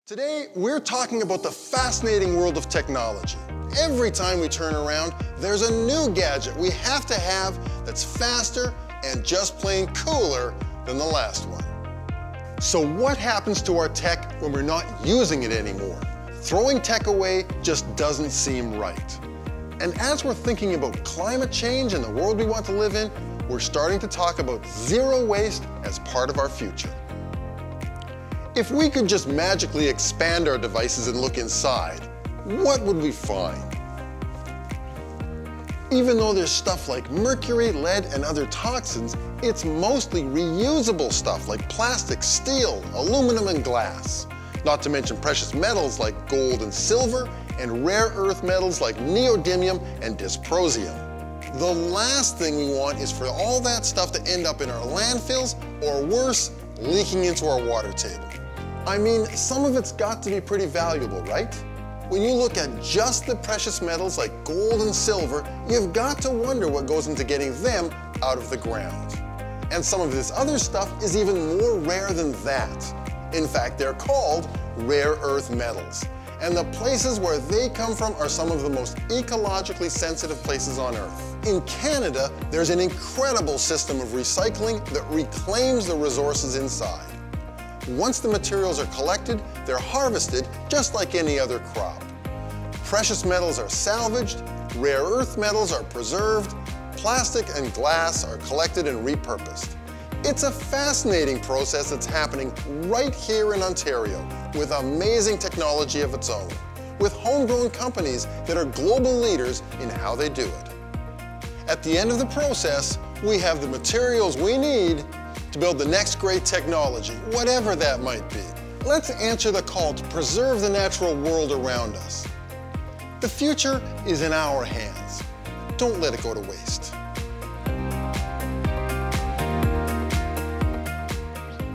Today, we're talking about the fascinating world of technology. Every time we turn around, there's a new gadget we have to have that's faster and just plain cooler than the last one. So what happens to our tech when we're not using it anymore? Throwing tech away just doesn't seem right. And as we're thinking about climate change and the world we want to live in, we're starting to talk about zero waste as part of our future. If we could just magically expand our devices and look inside, what would we find? Even though there's stuff like mercury, lead, and other toxins, it's mostly reusable stuff like plastic, steel, aluminum, and glass. Not to mention precious metals like gold and silver, and rare earth metals like neodymium and dysprosium. The last thing we want is for all that stuff to end up in our landfills, or worse, leaking into our water table. I mean, some of it's got to be pretty valuable, right? When you look at just the precious metals like gold and silver, you've got to wonder what goes into getting them out of the ground. And some of this other stuff is even more rare than that. In fact, they're called rare earth metals. And the places where they come from are some of the most ecologically sensitive places on Earth. In Canada, there's an incredible system of recycling that reclaims the resources inside. Once the materials are collected, they're harvested just like any other crop. Precious metals are salvaged, rare earth metals are preserved, plastic and glass are collected and repurposed. It's a fascinating process that's happening right here in Ontario with amazing technology of its own, with homegrown companies that are global leaders in how they do it. At the end of the process, we have the materials we need to build the next great technology, whatever that might be. Let's answer the call to preserve the natural world around us. The future is in our hands. Don't let it go to waste.